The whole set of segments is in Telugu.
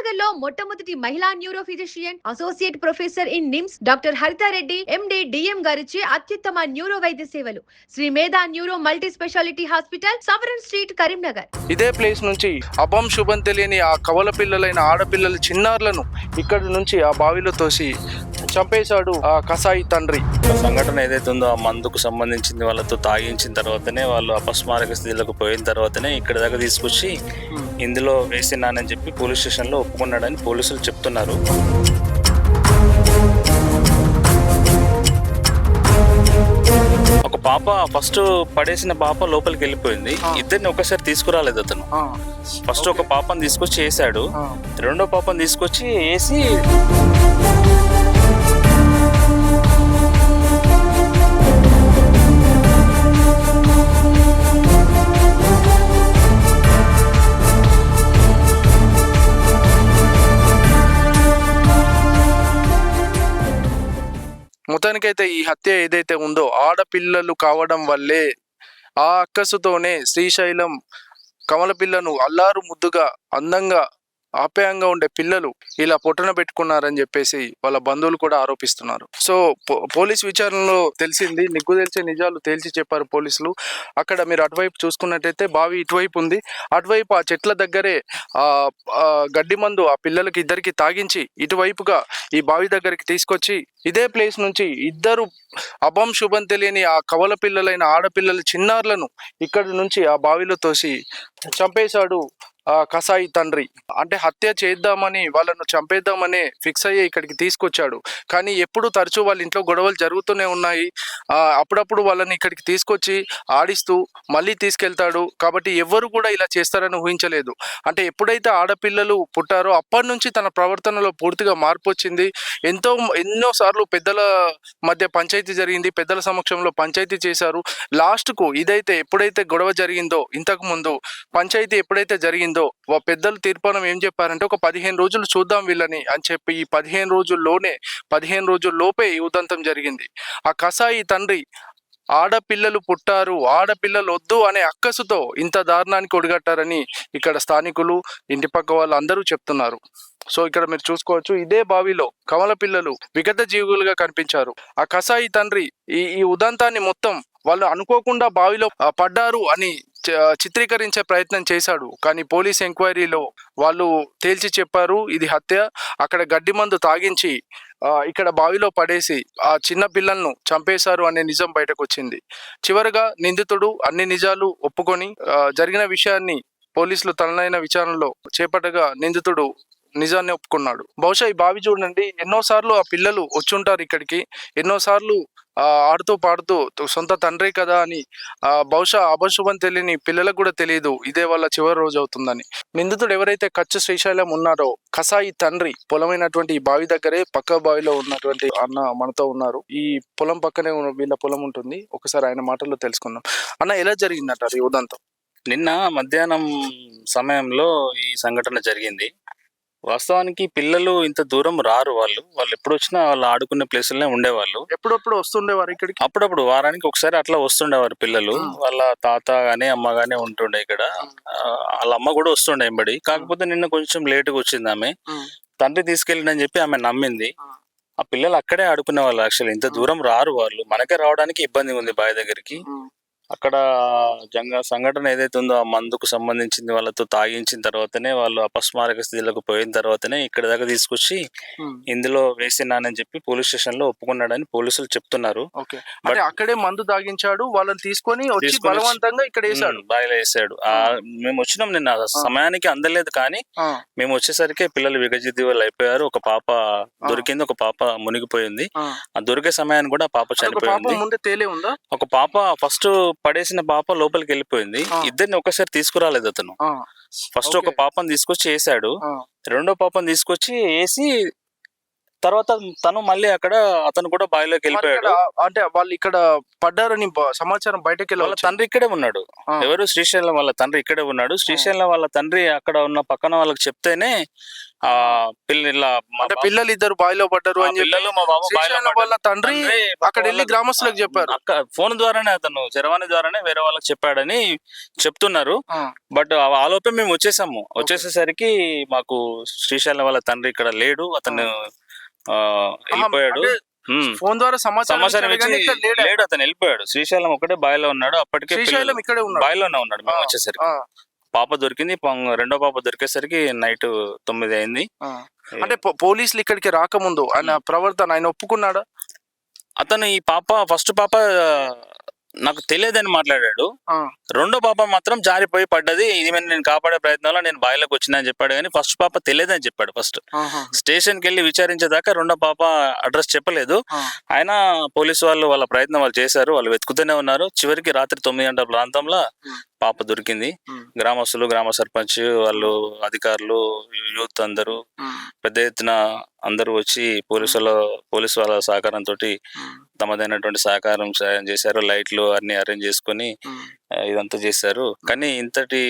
కరీంనగర్ లో మొట్టమొదటి మహిళా neuro physician associate professor in NIMS doctor Haritha Reddy MD DM గారిచే అత్యుత్తమ న్యూరో వైద్య సేవలు Shri Medha neuro multi speciality hospital సవరన్ స్ట్రీట్ కరీంనగర్. ఇదే ప్లేస్ నుంచి అభం శుభం తెలియని ఆ కవల పిల్లలైన ఆడపిల్లల చిన్నారులను ఇక్కడి నుంచి ఆ బావిలో తోసి చంపేశాడు ఆ కసాయి తండ్రి. సంఘటన ఏదైతే ఉందో ఆ మందుకు సంబంధించింది వాళ్ళతో తాగించిన తర్వాతనే వాళ్ళు అపస్మారక స్థితిలోకి పోయిన తర్వాతనే ఇక్కడ దాకా తీసుకొచ్చి ఇందులో వేసినానని చెప్పి పోలీస్ స్టేషన్లో ఒప్పుకున్నాడని పోలీసులు చెప్తున్నారు. ఒక పాప ఫస్ట్ పడేసిన పాప లోపలికి వెళ్ళిపోయింది. ఇద్దరిని ఒకసారి తీసుకురాలేదు అతను. ఫస్ట్ ఒక పాపను తీసుకొచ్చి వేసాడు, రెండో పాపను తీసుకొచ్చి వేసి మొత్తానికైతే ఈ హత్య ఏదైతే ఉందో ఆడపిల్లలు కావడం వల్లే ఆ అక్కసుతోనే శ్రీశైలం కమల పిల్లను అల్లారు ముద్దుగా అందంగా ఆప్యాయంగా ఉండే పిల్లలు ఇలా పొట్టన పెట్టుకున్నారని చెప్పేసి వాళ్ళ బంధువులు కూడా ఆరోపిస్తున్నారు. సో పోలీస్ విచారణలో తెలిసింది, నిగ్గు తెలిసే నిజాలు తేల్చి చెప్పారు పోలీసులు. అక్కడ మీరు అటువైపు చూసుకున్నట్టయితే బావి ఇటువైపు ఉంది, అటువైపు ఆ చెట్ల దగ్గరే గడ్డి మందు ఆ పిల్లలకి ఇద్దరికి తాగించి ఇటువైపుగా ఈ బావి దగ్గరికి తీసుకొచ్చి ఇదే ప్లేస్ నుంచి ఇద్దరు అభం శుభం తెలియని ఆ కవల పిల్లలైన ఆడపిల్లల చిన్నారులను ఇక్కడి నుంచి ఆ బావిలో తోసి చంపేశాడు ఆ కసాయి తండ్రి. అంటే హత్య చేద్దామని వాళ్ళను చంపేద్దామని ఫిక్స్ అయ్యి ఇక్కడికి తీసుకొచ్చాడు. కానీ ఎప్పుడు తరచూ వాళ్ళ ఇంట్లో గొడవలు జరుగుతూనే ఉన్నాయి. అప్పుడప్పుడు వాళ్ళని ఇక్కడికి తీసుకొచ్చి ఆడిస్తూ మళ్ళీ తీసుకెళ్తాడు. కాబట్టి ఎవ్వరు కూడా ఇలా చేస్తారని ఊహించలేదు. అంటే ఎప్పుడైతే ఆడపిల్లలు పుట్టారో అప్పటి నుంచి తన ప్రవర్తనలో పూర్తిగా మార్పు వచ్చింది. ఎన్నోసార్లు పెద్దల మధ్య పంచాయతీ జరిగింది, పెద్దల సమక్షంలో పంచాయతీ చేశారు. లాస్ట్కు ఇదైతే ఎప్పుడైతే గొడవ జరిగిందో, ఇంతకు ముందు పంచాయతీ ఎప్పుడైతే జరిగిందో పెద్దలు తీర్మానం ఏం చెప్పారంటే ఒక 15 రోజులు చూద్దాం వీళ్ళని అని చెప్పి ఈ 15 రోజుల్లోపే ఈ ఉదంతం జరిగింది. ఆ కసాయి తండ్రి ఆడపిల్లలు పుట్టారు, ఆడపిల్లలు వద్దు అనే అక్కసుతో ఇంత దారుణానికి ఒడిగట్టారని ఇక్కడ స్థానికులు, ఇంటి పక్క వాళ్ళు అందరూ చెప్తున్నారు. సో ఇక్కడ మీరు చూసుకోవచ్చు, ఇదే బావిలో కమల పిల్లలు విగత జీవులుగా కనిపించారు. ఆ కసాయి తండ్రి ఈ ఉదంతాన్ని మొత్తం వాళ్ళు అనుకోకుండా బావిలో పడ్డారు అని చిత్రీకరించే ప్రయత్నం చేశాడు. కానీ పోలీస్ ఎంక్వైరీలో వాళ్ళు తేల్చి చెప్పారు ఇది హత్య. అక్కడ గడ్డి మందు తాగించి ఇక్కడ బావిలో పడేసి ఆ చిన్న పిల్లలను చంపేశారు అనే నిజం బయటకు వచ్చింది. చివరగా నిందితుడు అన్ని నిజాలు ఒప్పుకొని జరిగిన విషయాన్ని పోలీసులు తనదైన విచారణలో చేపట్టగా నిందితుడు నిజాన్ని ఒప్పుకున్నాడు. బహుశా ఈ బావి చూడండి, ఎన్నోసార్లు ఆ పిల్లలు వచ్చుంటారు ఇక్కడికి, ఎన్నోసార్లు ఆడుతూ పాడుతూ సొంత తండ్రి కదా అని బహుశా అభశుభం తెలియని పిల్లలకు కూడా తెలియదు ఇదే వాళ్ళ చివరి రోజు అవుతుందని. నిందితుడు ఎవరైతే కచ్చు శ్రీశైలం ఉన్నారో కసాయి తండ్రి పొలమైనటువంటి ఈ బావి దగ్గరే పక్క బావిలో ఉన్నటువంటి అన్న మనతో ఉన్నారు. ఈ పొలం పక్కనే వీళ్ళ పొలం ఉంటుంది. ఒకసారి ఆయన మాటల్లో తెలుసుకుందాం. అన్న, ఎలా జరిగిందంటారు ఈ ఉదంతం? నిన్న మధ్యాహ్నం సమయంలో ఈ సంఘటన జరిగింది. వాస్తవానికి పిల్లలు ఇంత దూరం రారు. వాళ్ళు ఎప్పుడు వచ్చినా వాళ్ళు ఆడుకునే ప్లేసులనే ఉండేవాళ్ళు. ఎప్పుడప్పుడు వస్తుండేవారు ఇక్కడికి? అప్పుడప్పుడు వారానికి ఒకసారి అట్లా వస్తుండేవారు పిల్లలు. వాళ్ళ తాత గానీ అమ్మ గానీ ఉంటుండే ఇక్కడ. వాళ్ళ అమ్మ కూడా వస్తుండే ఎంబడి. కాకపోతే నిన్న కొంచెం లేటుగా వచ్చింది ఆమె. తండ్రి తీసుకెళ్ళిందని చెప్పి ఆమె నమ్మింది. ఆ పిల్లలు అక్కడే ఆడుకునే వాళ్ళు. యాక్చువల్లీ ఇంత దూరం రారు వాళ్ళు. మనకే రావడానికి ఇబ్బంది ఉంది బావి దగ్గరికి. అక్కడ సంఘటన ఏదైతే ఉందో ఆ మందుకు సంబంధించింది వాళ్ళతో తాగించిన తర్వాతనే వాళ్ళు అపస్మారక స్థితిలోకి పోయిన తర్వాతనే ఇక్కడ దాకా తీసుకొచ్చి ఇందులో వేసినానని చెప్పి పోలీస్ స్టేషన్ లో ఒప్పుకున్నాడని పోలీసులు చెప్తున్నారు. అక్కడే మందు తాగించాడు, వాళ్ళని తీసుకొని బలవంతంగా ఇక్కడ వేసాడు, బావిలో వేసాడు. మేము వచ్చినాం నిన్న, సమయానికి అందలేదు. కానీ మేము వచ్చేసరికి పిల్లలు విగజిద్దులు అయిపోయారు. ఒక పాప దొరికింది, ఒక పాప మునిగిపోయింది. ఆ దొరికే సమయాన్ని కూడా పాప చనిపోయింది. ఒక పాప ఫస్ట్ పడేసిన పాప లోపలికి వెళ్ళిపోయింది. ఇద్దరిని ఒకసారి తీసుకురాలేదు అతను. ఫస్ట్ ఒక పాపను తీసుకొచ్చి వేసాడు, రెండో పాపను తీసుకొచ్చి వేసి తర్వాత తను మళ్ళీ అతను కూడా బావిలోకి వెళ్ళిపోయాడు. అంటే వాళ్ళు ఇక్కడ పడ్డారని సమాచారం బయటకి వెళ్ళి వాళ్ళ తండ్రి ఇక్కడే ఉన్నాడు. ఎవరు? శ్రీశైలం వాళ్ళ తండ్రి ఇక్కడే ఉన్నాడు. శ్రీశైలం వాళ్ళ తండ్రి అక్కడ ఉన్న పక్కన వాళ్ళకి చెప్తేనే ఆ ఇలా మా అంటే పిల్లలు ఇద్దరు బావిలో పడ్డారు అని చెప్పి పిల్లలు మా బాబు బావిలో శ్రీశైలం వాళ్ళ తండ్రి అక్కడ వెళ్ళి గ్రామస్తులకు చెప్పారు. అక్క ఫోన్ ద్వారానే అతను చరవాణి ద్వారానే వేరే వాళ్ళకి చెప్పాడని చెప్తున్నారు. బట్ ఆలోపే మేము వచ్చేసేసరికి మాకు శ్రీశైలం వాళ్ళ తండ్రి ఇక్కడ లేడు, అతను వెళ్ళిపోయాడు. ఫోన్ ద్వారా సమాచారం ఇచ్చాడు ఇచ్చి కానీ ఇక్కడ లేడు. లేడు, అతను వెళ్ళిపోయాడు. శ్రీశైలం ఒకటే బావిలో ఉన్నాడు. అప్పటికే శ్రీశైలం ఇక్కడే ఉన్నాడు. బావిలోనే ఉన్నాడు మేము వచ్చేసరికి. పాప దొరికింది, రెండో పాప దొరికేసరికి నైట్ 9 అయింది. అంటే పోలీసులు ఇక్కడికి రాకముందు ఆయన ప్రవర్తన ఆయన ఒప్పుకున్నాడా? అతను ఈ ఫస్ట్ పాప నాకు తెలియదని మాట్లాడాడు. రెండో పాప మాత్రం జారిపోయి పడ్డది, ఇది నేను కాపాడే ప్రయత్నంలో నేను బావిలోకి వచ్చినా అని చెప్పాడు. కానీ ఫస్ట్ పాప తెలియదని చెప్పాడు. ఫస్ట్ స్టేషన్కి వెళ్ళి విచారించేదాకా రెండో పాప అడ్రస్ చెప్పలేదు. ఆయన పోలీసు వాళ్ళు వాళ్ళ ప్రయత్నం వాళ్ళు చేశారు, వాళ్ళు వెతుకుతూనే ఉన్నారు. చివరికి రాత్రి 9 గంటల ప్రాంతంలో పాప దొరికింది. గ్రామస్తులు, గ్రామ సర్పంచ్ వాళ్ళు, అధికారులు, యూత్ అందరూ పెద్ద ఎత్తున అందరూ వచ్చి పోలీసు వాళ్ళ సహకారంతో తమదైనటువంటి సహకారం చేశారు. లైట్లు అన్ని అరేంజ్ చేసుకొని ఇదంతా చేశారు. కానీ ఇంతటి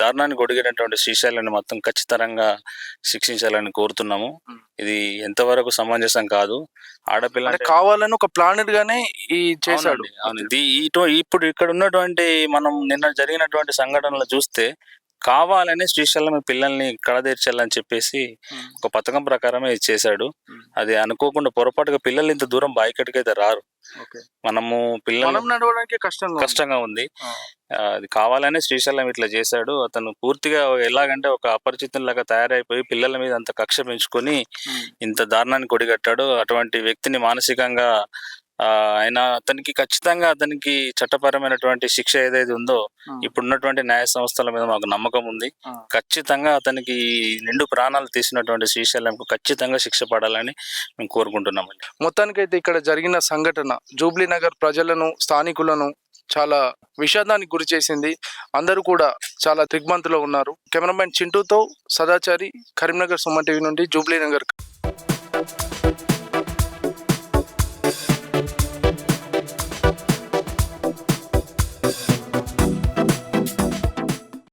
దారుణానికి ఒడిగినటువంటి శ్రీశైలాన్ని మొత్తం ఖచ్చితంగా శిక్షించాలని కోరుతున్నాము. ఇది ఎంతవరకు సమంజసం కాదు. ఆడపిల్ల కావాలని ఒక ప్లానర్ గానే ఈ చేశాడు. ఇప్పుడు ఇక్కడ ఉన్నటువంటి మనం నిన్న జరిగినటువంటి సంఘటనలు చూస్తే కావాలని శ్రీశైలం పిల్లల్ని కడదీర్చాలని చెప్పేసి ఒక పథకం ప్రకారమే ఇది చేశాడు. అది అనుకోకుండా పొరపాటుగా పిల్లలు ఇంత దూరం బాయికట్టుకు అయితే రారు. మనము పిల్లలు నడవడానికి కష్టంగా ఉంది. అది కావాలనే శ్రీశైలం ఇట్లా చేశాడు. అతను పూర్తిగా ఎలాగంటే ఒక అపరిచితులాగా తయారైపోయి పిల్లల మీద అంత కక్ష పెంచుకొని ఇంత దారుణానికి ఒడిగట్టాడు. అటువంటి వ్యక్తిని మానసికంగా అతనికి ఖచ్చితంగా అతనికి చట్టపరమైనటువంటి శిక్ష ఏదైతే ఉందో ఇప్పుడున్నటువంటి న్యాయ సంస్థల మీద మాకు నమ్మకం ఉంది. ఖచ్చితంగా అతనికి నిండు ప్రాణాలు తీసినటువంటి శ్రీశైలంకు ఖచ్చితంగా శిక్ష పడాలని మేము కోరుకుంటున్నామండి. మొత్తానికైతే ఇక్కడ జరిగిన సంఘటన జూబ్లీ నగర్ ప్రజలను, స్థానికులను చాలా విషాదానికి గురి చేసింది. అందరూ కూడా చాలా దిగ్భ్రాంతిలో ఉన్నారు. కెమెరామెన్ చింటూతో సదాచారి, కరీంనగర్ సుమన్ టీవీ నుండి జూబ్లీ నగర్.